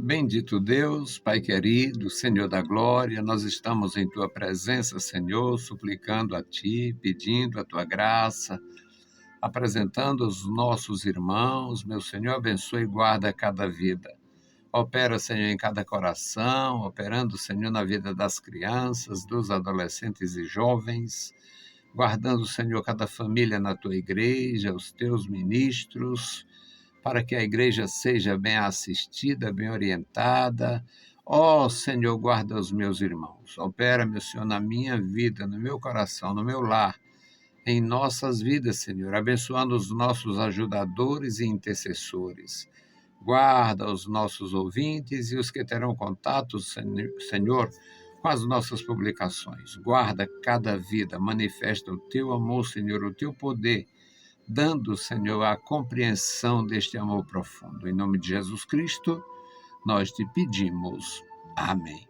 Bendito Deus, Pai querido, Senhor da glória, nós estamos em Tua presença, Senhor, suplicando a Ti, pedindo a Tua graça, apresentando os nossos irmãos. Meu Senhor, abençoe e guarda cada vida. Opera, Senhor, em cada coração, operando, Senhor, na vida das crianças, dos adolescentes e jovens, guardando, Senhor, cada família na Tua igreja, os Teus ministros, para que a igreja seja bem assistida, bem orientada. Ó Senhor, guarda os meus irmãos. Opera, meu Senhor, na minha vida, no meu coração, no meu lar, em nossas vidas, Senhor, abençoando os nossos ajudadores e intercessores. Guarda os nossos ouvintes e os que terão contato, Senhor, com as nossas publicações. Guarda cada vida, manifesta o teu amor, Senhor, o teu poder, dando, Senhor, a compreensão deste amor profundo. Em nome de Jesus Cristo, nós te pedimos. Amém.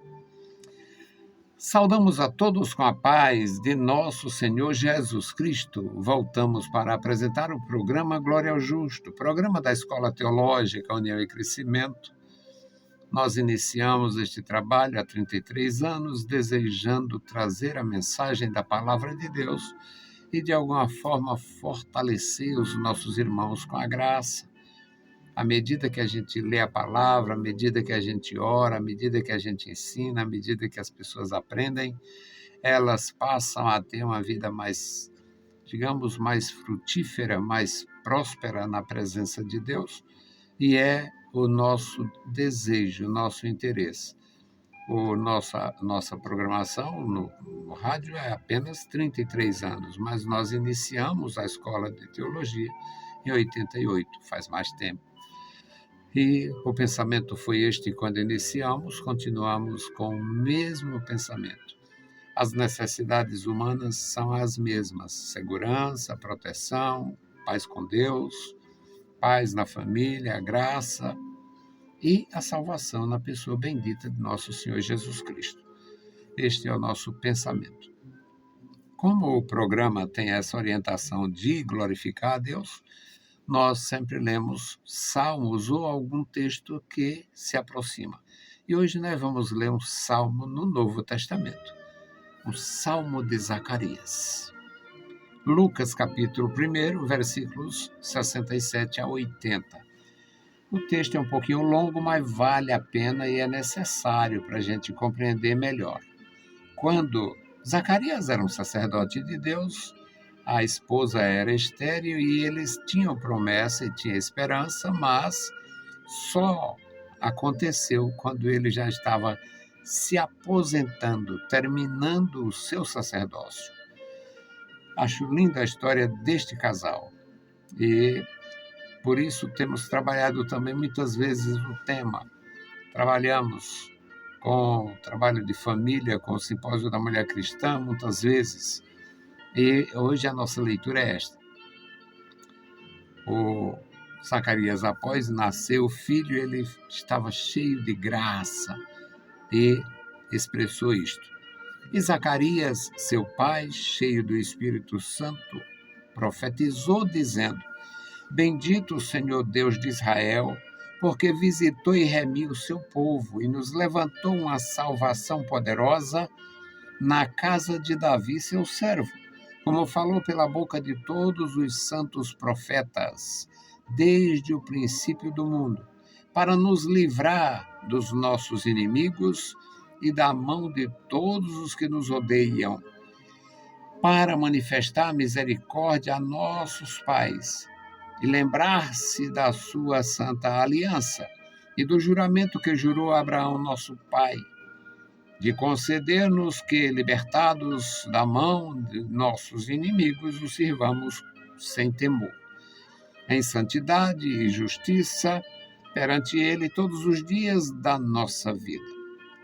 Saudamos a todos com a paz de nosso Senhor Jesus Cristo. Voltamos para apresentar o programa Glória ao Justo, programa da Escola Teológica União e Crescimento. Nós iniciamos este trabalho há 33 anos, desejando trazer a mensagem da Palavra de Deus e, de alguma forma, fortalecer os nossos irmãos com a graça. À medida que a gente lê a palavra, à medida que a gente ora, à medida que a gente ensina, à medida que as pessoas aprendem, elas passam a ter uma vida mais, digamos, mais frutífera, mais próspera na presença de Deus. E é o nosso desejo, o nosso interesse. Nossa programação no rádio é apenas 33 anos, mas nós iniciamos a Escola de Teologia em 88, faz mais tempo. E o pensamento foi este quando iniciamos, continuamos com o mesmo pensamento. As necessidades humanas são as mesmas: segurança, proteção, paz com Deus, paz na família, a graça e a salvação na pessoa bendita de nosso Senhor Jesus Cristo. Este é o nosso pensamento. Como o programa tem essa orientação de glorificar a Deus, nós sempre lemos salmos ou algum texto que se aproxima. E hoje nós vamos ler um salmo no Novo Testamento, o Salmo de Zacarias. Lucas, capítulo 1, versículos 67 a 80. O texto é um pouquinho longo, mas vale a pena e é necessário para a gente compreender melhor. Quando Zacarias era um sacerdote de Deus, a esposa era estéril e eles tinham promessa e tinham esperança, mas só aconteceu quando ele já estava se aposentando, terminando o seu sacerdócio. Acho linda a história deste casal e por isso temos trabalhado também muitas vezes o tema. Trabalhamos com o trabalho de família, com o Simpósio da Mulher Cristã, muitas vezes. E hoje a nossa leitura é esta. O Zacarias, após nascer o filho, ele estava cheio de graça e expressou isto. E Zacarias, seu pai, cheio do Espírito Santo, profetizou dizendo: Bendito o Senhor Deus de Israel, porque visitou e remiu o seu povo e nos levantou uma salvação poderosa na casa de Davi, seu servo, como falou pela boca de todos os santos profetas, desde o princípio do mundo, para nos livrar dos nossos inimigos e da mão de todos os que nos odeiam, para manifestar misericórdia a nossos pais e lembrar-se da sua santa aliança e do juramento que jurou a Abraão, nosso pai, de conceder-nos que, libertados da mão de nossos inimigos, o sirvamos sem temor, em santidade e justiça perante ele todos os dias da nossa vida.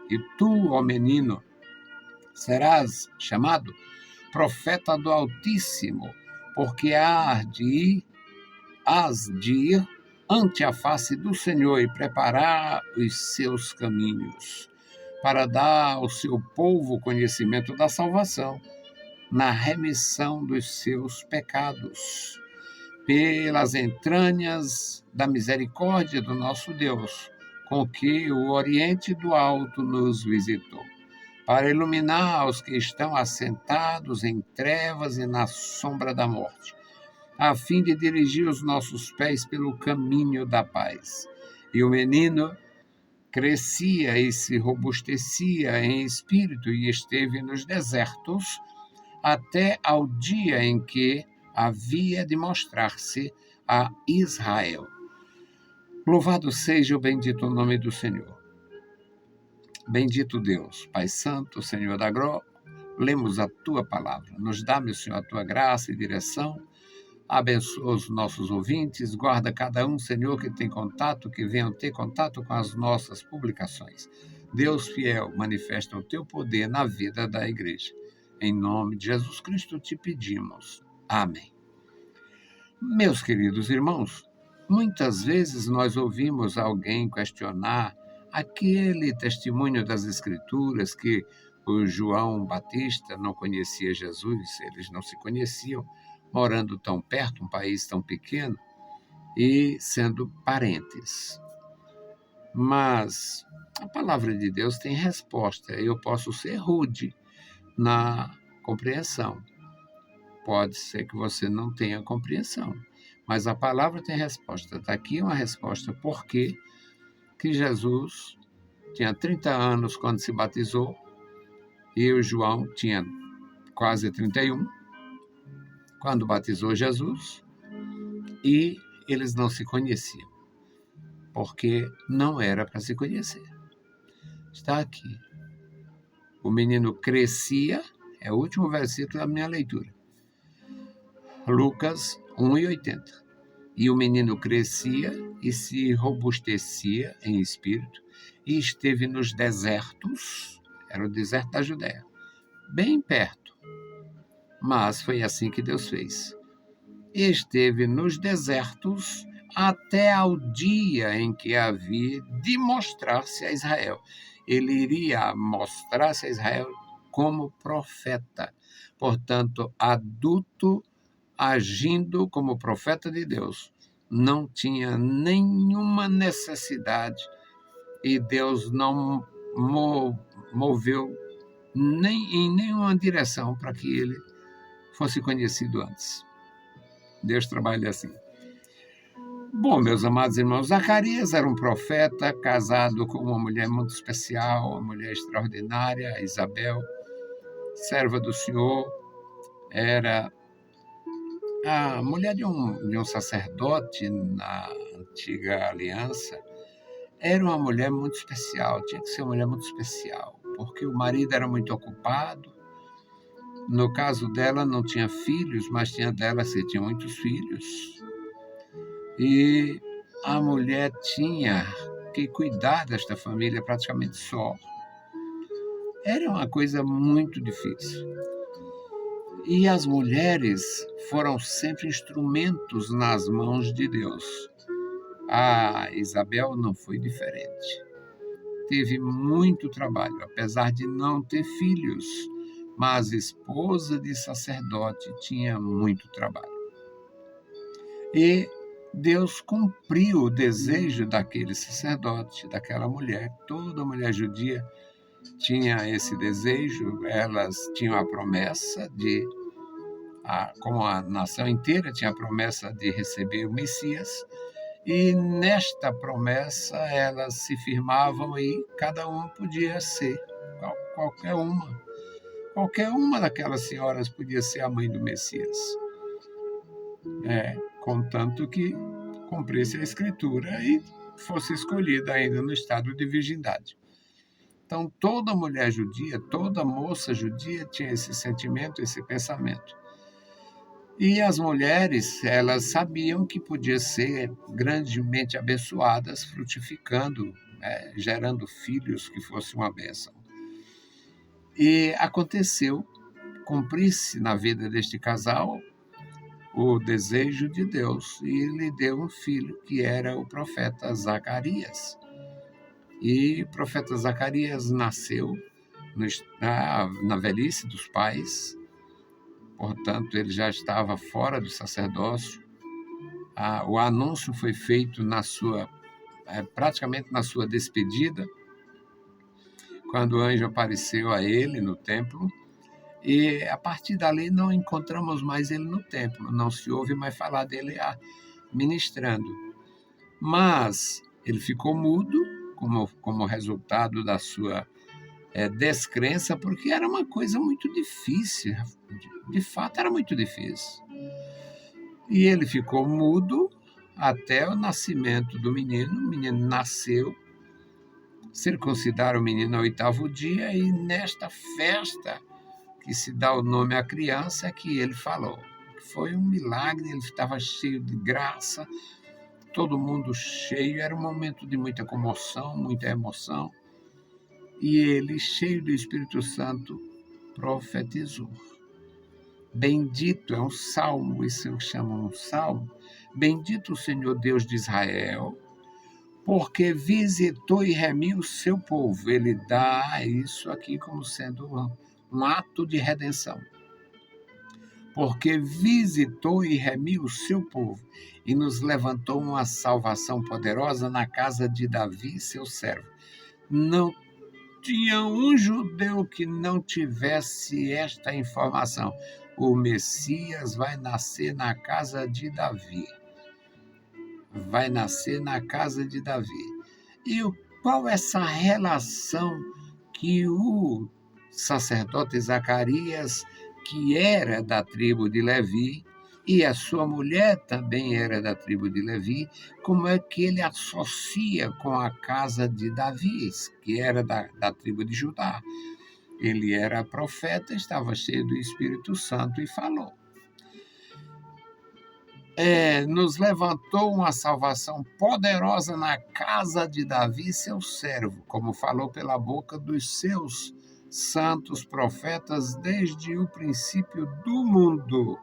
E tu, ó menino, serás chamado profeta do Altíssimo, porque hás de ir ante a face do Senhor e preparar os seus caminhos, para dar ao seu povo o conhecimento da salvação, na remissão dos seus pecados, pelas entranhas da misericórdia do nosso Deus, com que o Oriente do Alto nos visitou, para iluminar os que estão assentados em trevas e na sombra da morte, a fim de dirigir os nossos pés pelo caminho da paz. E o menino crescia e se robustecia em espírito e esteve nos desertos até ao dia em que havia de mostrar-se a Israel. Louvado seja o bendito nome do Senhor. Bendito Deus, Pai Santo, Senhor da glória, lemos a Tua palavra. Nos dá, meu Senhor, a Tua graça e direção. Abençoa os nossos ouvintes, guarda cada um, Senhor, que tem contato, que venham ter contato com as nossas publicações. Deus fiel, manifesta o Teu poder na vida da igreja. Em nome de Jesus Cristo te pedimos. Amém. Meus queridos irmãos, muitas vezes nós ouvimos alguém questionar aquele testemunho das Escrituras que o João Batista não conhecia Jesus, eles não se conheciam, morando tão perto, um país tão pequeno, e sendo parentes. Mas a palavra de Deus tem resposta. Eu posso ser rude na compreensão. Pode ser que você não tenha compreensão, mas a palavra tem resposta. Está aqui uma resposta. Por quê? Que Jesus tinha 30 anos quando se batizou e o João tinha quase 31 quando batizou Jesus, e eles não se conheciam, porque não era para se conhecer. Está aqui. O menino crescia, é o último versículo da minha leitura. Lucas 1:80. E o menino crescia e se robustecia em espírito, e esteve nos desertos, era o deserto da Judéia, bem perto. Mas foi assim que Deus fez. Esteve nos desertos até ao dia em que havia de mostrar-se a Israel. Ele iria mostrar-se a Israel como profeta. Portanto, adulto, agindo como profeta de Deus, não tinha nenhuma necessidade e Deus não moveu em nenhuma direção para que ele fosse conhecido antes. Deus trabalha assim. Bom, meus amados irmãos, Zacarias era um profeta casado com uma mulher muito especial, uma mulher extraordinária, Isabel, serva do Senhor, era a mulher de um sacerdote na antiga aliança. Era uma mulher muito especial, tinha que ser uma mulher muito especial, porque o marido era muito ocupado. No caso dela, não tinha filhos, mas tinha muitos filhos. E a mulher tinha que cuidar desta família praticamente só. Era uma coisa muito difícil. E as mulheres foram sempre instrumentos nas mãos de Deus. A Isabel não foi diferente. Teve muito trabalho, apesar de não ter filhos, mas esposa de sacerdote tinha muito trabalho. E Deus cumpriu o desejo daquele sacerdote, daquela mulher. Toda mulher judia tinha esse desejo, elas tinham a promessa como a nação inteira tinha a promessa de receber o Messias, e nesta promessa elas se firmavam e cada uma podia ser, qualquer uma daquelas senhoras podia ser a mãe do Messias. Contanto que cumprisse a Escritura e fosse escolhida ainda no estado de virgindade. Então, toda mulher judia, toda moça judia tinha esse sentimento, esse pensamento. E as mulheres, elas sabiam que podia ser grandemente abençoadas, frutificando, gerando filhos que fossem uma bênção. E aconteceu, cumprir-se na vida deste casal o desejo de Deus, e lhe deu um filho que era o profeta Zacarias. E o profeta Zacarias nasceu na velhice dos pais, portanto ele já estava fora do sacerdócio. O anúncio foi feito na sua praticamente na sua despedida, quando o anjo apareceu a ele no templo, e a partir dali não encontramos mais ele no templo, não se ouve mais falar dele ministrando. Mas ele ficou mudo como resultado da sua descrença, porque era uma coisa muito difícil, de fato era muito difícil. E ele ficou mudo até o nascimento do menino. O menino nasceu, circuncidaram o menino no 8º dia, e nesta festa que se dá o nome à criança é que ele falou. Foi um milagre, ele estava cheio de graça, todo mundo cheio, era um momento de muita comoção, muita emoção, e ele, cheio do Espírito Santo, profetizou. Bendito, é um salmo, isso chama um salmo. Bendito o Senhor Deus de Israel, porque visitou e remiu o seu povo. Ele dá isso aqui como sendo um ato de redenção. Porque visitou e remiu o seu povo e nos levantou uma salvação poderosa na casa de Davi, seu servo. Não tinha um judeu que não tivesse esta informação. O Messias vai nascer na casa de Davi. Vai nascer na casa de Davi. E qual essa relação que o sacerdote Zacarias, que era da tribo de Levi, e a sua mulher também era da tribo de Levi, como é que ele associa com a casa de Davi, que era da tribo de Judá? Ele era profeta, estava cheio do Espírito Santo e falou. Nos levantou uma salvação poderosa na casa de Davi, seu servo, como falou pela boca dos seus santos profetas desde o princípio do mundo,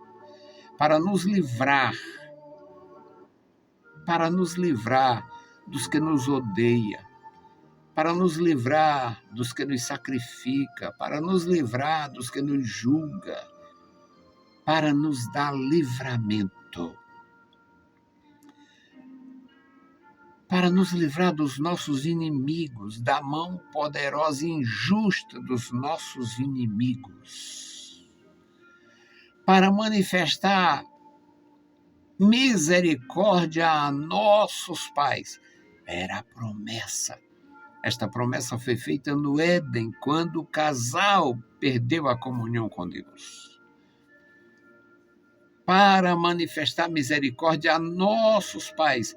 para nos livrar dos que nos odeiam, para nos livrar dos que nos sacrificam, para nos livrar dos que nos julgam, para nos dar livramento, para nos livrar dos nossos inimigos, da mão poderosa e injusta dos nossos inimigos, para manifestar misericórdia a nossos pais. Era a promessa. Esta promessa foi feita no Éden, quando o casal perdeu a comunhão com Deus. Para manifestar misericórdia a nossos pais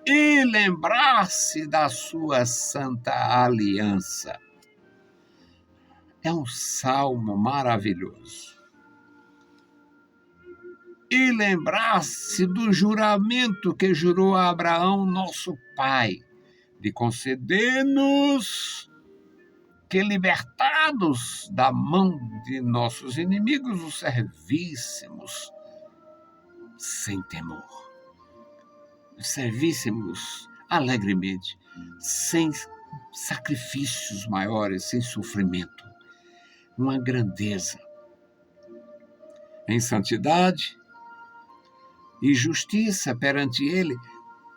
e lembrar-se da sua santa aliança. É um salmo maravilhoso. E lembrar-se do juramento que jurou a Abraão, nosso pai, de conceder-nos que, libertados da mão de nossos inimigos, os servíssemos sem temor. Os servíssemos alegremente, sem sacrifícios maiores, sem sofrimento. Uma grandeza. Em santidade e justiça perante Ele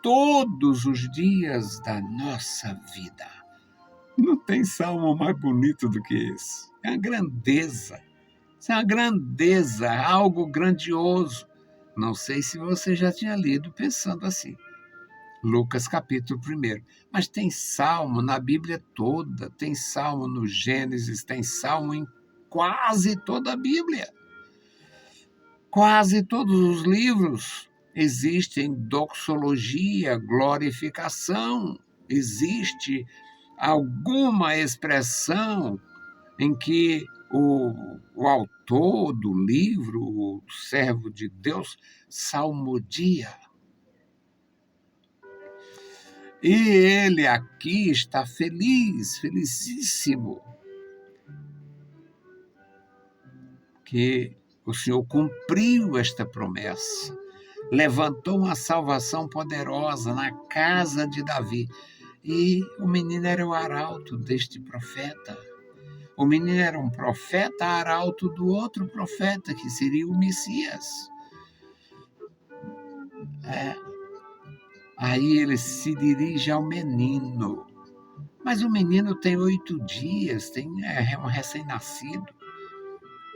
todos os dias da nossa vida. Não tem salmo mais bonito do que esse. É uma grandeza. Isso é uma grandeza, algo grandioso. Não sei se você já tinha lido pensando assim. Lucas capítulo 1. Mas tem salmo na Bíblia toda, tem salmo no Gênesis, tem salmo em quase toda a Bíblia. Quase todos os livros existem doxologia, glorificação, existe alguma expressão em que o autor do livro, o servo de Deus, salmodia. E ele aqui está feliz, felicíssimo, que o Senhor cumpriu esta promessa, levantou uma salvação poderosa na casa de Davi. E o menino era o arauto deste profeta. O menino era um profeta arauto do outro profeta, que seria o Messias. Aí ele se dirige ao menino. Mas o menino tem 8 dias, é um recém-nascido.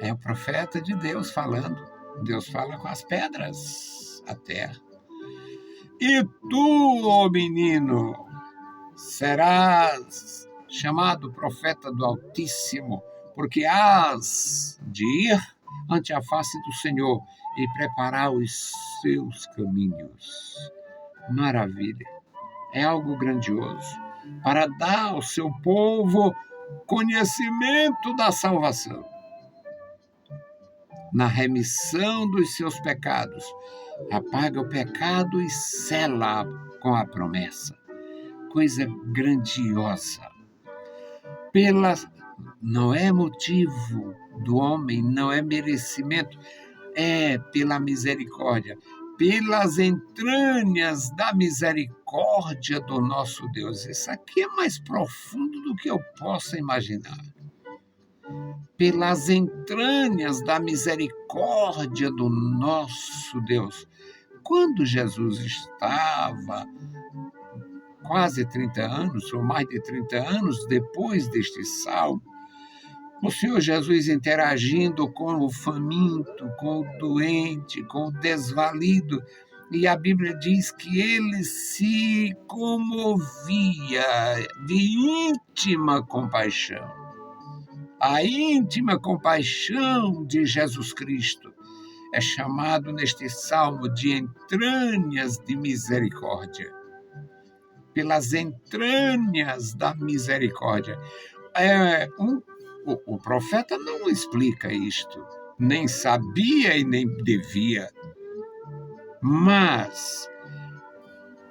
É o profeta de Deus falando. Deus fala com as pedras, a terra. E tu, ó menino, serás chamado profeta do Altíssimo, porque hás de ir ante a face do Senhor e preparar os seus caminhos. Maravilha! É algo grandioso para dar ao seu povo conhecimento da salvação, na remissão dos seus pecados. Apaga o pecado e sela com a promessa. Coisa grandiosa. Não é motivo do homem, não é merecimento, é pela misericórdia, pelas entranhas da misericórdia do nosso Deus. Isso aqui é mais profundo do que eu possa imaginar. Pelas entranhas da misericórdia do nosso Deus. Quando Jesus estava quase 30 anos, ou mais de 30 anos depois deste salmo, o Senhor Jesus interagindo com o faminto, com o doente, com o desvalido, e a Bíblia diz que ele se comovia de íntima compaixão. A íntima compaixão de Jesus Cristo é chamado neste salmo de entranhas de misericórdia. Pelas entranhas da misericórdia. O profeta não explica isto, nem sabia e nem devia, mas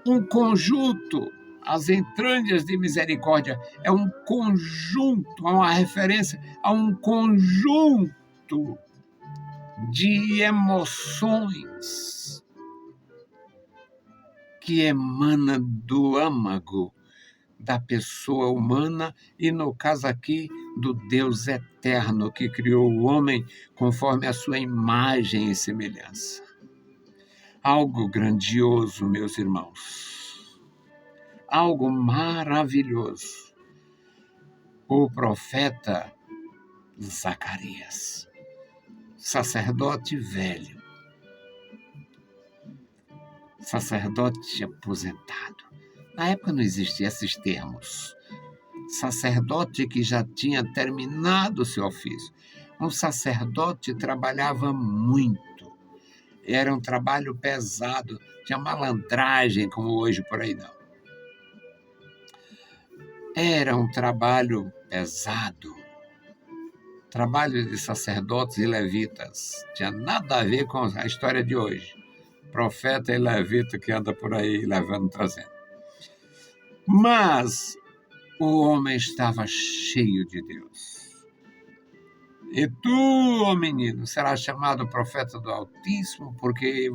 um conjunto, as entranhas de misericórdia, é um conjunto, é uma referência a um conjunto de emoções que emana do âmago da pessoa humana e, no caso aqui, do Deus eterno que criou o homem conforme a sua imagem e semelhança. Algo grandioso, meus irmãos. Algo maravilhoso. O profeta Zacarias, sacerdote velho, sacerdote aposentado. Na época não existiam esses termos. Sacerdote que já tinha terminado o seu ofício. Um sacerdote trabalhava muito. Era um trabalho pesado. Tinha malandragem como hoje por aí não. Era um trabalho pesado. Trabalho de sacerdotes e levitas. Tinha nada a ver com a história de hoje. Profeta e levita que anda por aí levando, trazendo. Mas o homem estava cheio de Deus. E tu, ó menino, serás chamado profeta do Altíssimo, porque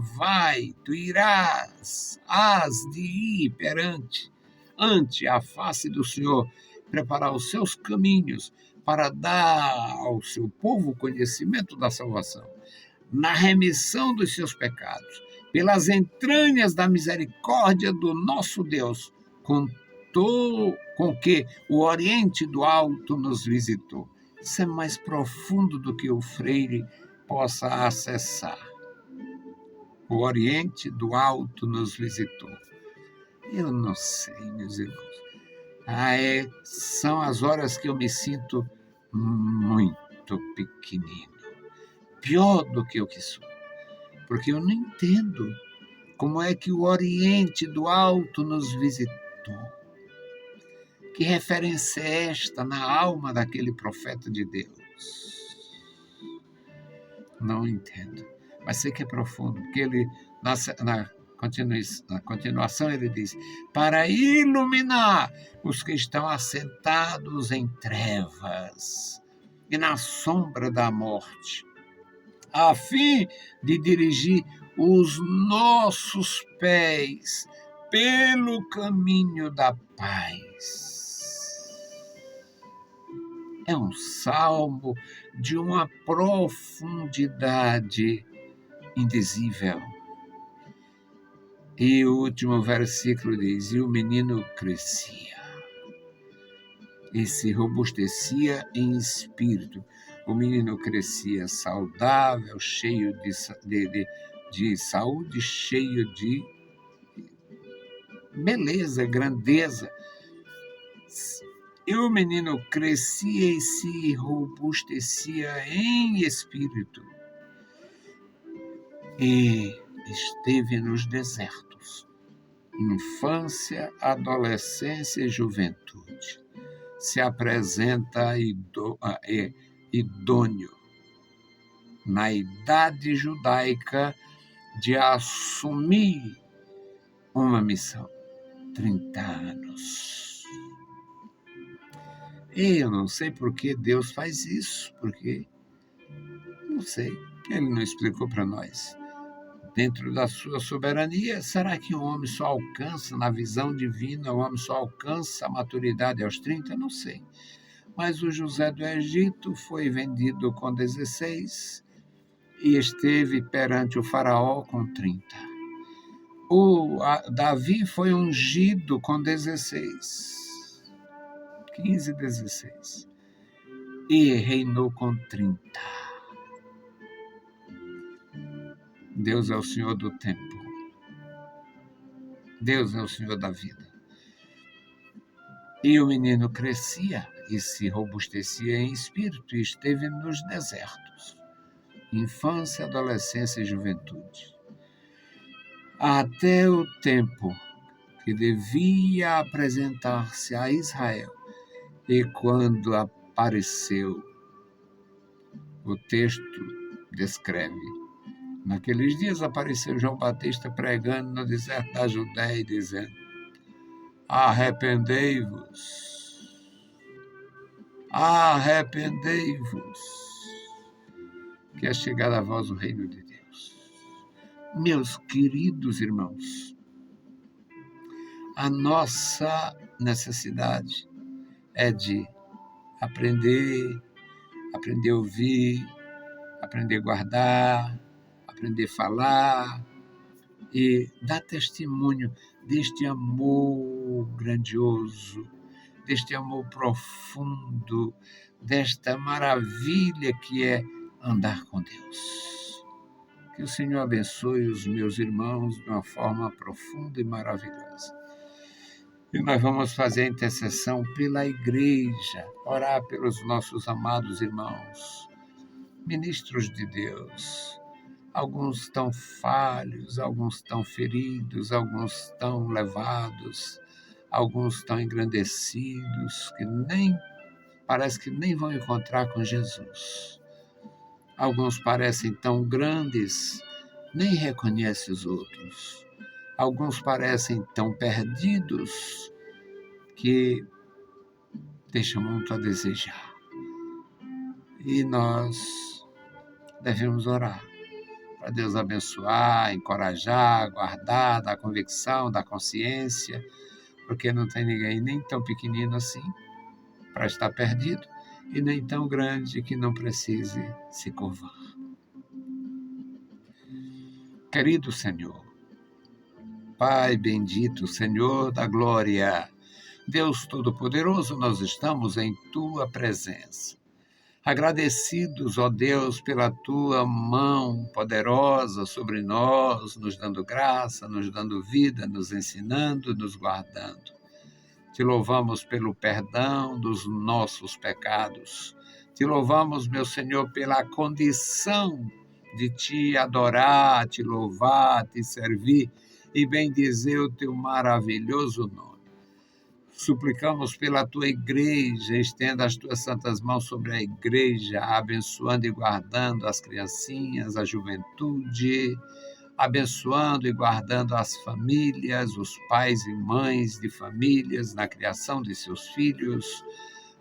tu irás, hás de ir ante a face do Senhor, preparar os seus caminhos para dar ao seu povo conhecimento da salvação, na remissão dos seus pecados, pelas entranhas da misericórdia do nosso Deus, com que o Oriente do Alto nos visitou. Isso é mais profundo do que o Freire possa acessar. O Oriente do Alto nos visitou. Eu não sei, meus irmãos. São as horas que eu me sinto muito pequenino. Pior do que o que sou. Porque eu não entendo como é que o Oriente do Alto nos visitou. Que referência é esta na alma daquele profeta de Deus? Não entendo. Mas sei que é profundo, porque ele, na continuação, ele diz: para iluminar os que estão assentados em trevas e na sombra da morte, a fim de dirigir os nossos pés pelo caminho da paz. É um salmo de uma profundidade indizível. E o último versículo diz: e o menino crescia e se robustecia em espírito. O menino crescia saudável, cheio de saúde, cheio de beleza, grandeza. E o menino crescia e se robustecia em espírito. E esteve nos desertos, infância, adolescência e juventude. Se apresenta idôneo na idade judaica de assumir uma missão. 30 anos. E eu não sei por que Deus faz isso, porque não sei, Ele não explicou para nós. Dentro da sua soberania, será que o homem só alcança, na visão divina, o homem só alcança a maturidade aos 30? Não sei. Mas o José do Egito foi vendido com 16 e esteve perante o faraó com 30. Davi foi ungido com 16, 15, 16, e reinou com 30. Deus é o Senhor do tempo. Deus é o Senhor da vida. E o menino crescia e se robustecia em espírito e esteve nos desertos, infância, adolescência e juventude, até o tempo que devia apresentar-se a Israel. E quando apareceu, o texto descreve: naqueles dias apareceu João Batista pregando no deserto da Judéia, dizendo: arrependei-vos, arrependei-vos, que é chegada a vós o reino de Deus. Meus queridos irmãos, a nossa necessidade é de aprender a ouvir, aprender a guardar, aprender a falar e dar testemunho deste amor grandioso, deste amor profundo, desta maravilha que é andar com Deus. Que o Senhor abençoe os meus irmãos de uma forma profunda e maravilhosa. E nós vamos fazer a intercessão pela igreja, orar pelos nossos amados irmãos, ministros de Deus. Alguns estão falhos, alguns estão feridos, alguns estão levados, alguns estão engrandecidos, que parece que nem vão encontrar com Jesus. Alguns parecem tão grandes, nem reconhecem os outros. Alguns parecem tão perdidos que deixam muito a desejar. E nós devemos orar para Deus abençoar, encorajar, guardar, dar convicção, dar consciência, porque não tem ninguém nem tão pequenino assim para estar perdido e nem tão grande que não precise se curvar. Querido Senhor, Pai bendito, Senhor da glória, Deus Todo-Poderoso, nós estamos em Tua presença. Agradecidos, ó Deus, pela Tua mão poderosa sobre nós, nos dando graça, nos dando vida, nos ensinando, nos guardando. Te louvamos pelo perdão dos nossos pecados. Te louvamos, meu Senhor, pela condição de Te adorar, Te louvar, Te servir e bendizer o Teu maravilhoso nome. Suplicamos pela Tua igreja, estenda as Tuas santas mãos sobre a igreja, abençoando e guardando as criancinhas, a juventude, abençoando e guardando as famílias, os pais e mães de famílias na criação de seus filhos.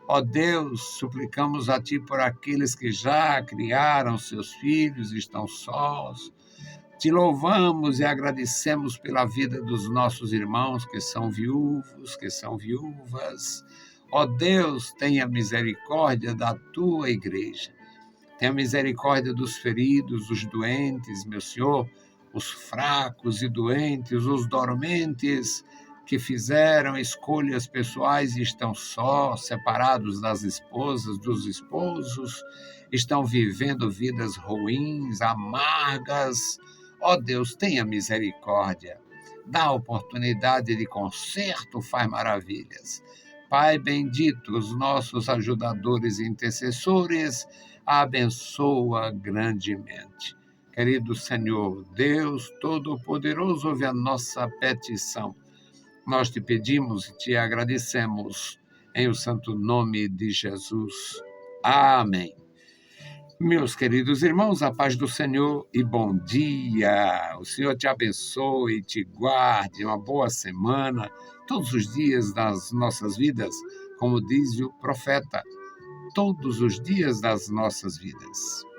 Ó Deus, suplicamos a Ti por aqueles que já criaram seus filhos e estão sós. Te louvamos e agradecemos pela vida dos nossos irmãos que são viúvos, que são viúvas. Ó Deus, tenha misericórdia da Tua igreja. Tenha misericórdia dos feridos, dos doentes, meu Senhor. os fracos e doentes, os dormentes que fizeram escolhas pessoais e estão só, separados das esposas, dos esposos, estão vivendo vidas ruins, amargas. Ó Deus, tenha misericórdia. Dá oportunidade de conserto, faz maravilhas. Pai bendito, os nossos ajudadores e intercessores, abençoa grandemente. Querido Senhor, Deus Todo-Poderoso, ouve a nossa petição. Nós te pedimos e te agradecemos, em o santo nome de Jesus. Amém. Meus queridos irmãos, a paz do Senhor e bom dia. O Senhor te abençoe e te guarde, uma boa semana, todos os dias das nossas vidas, como diz o profeta, todos os dias das nossas vidas.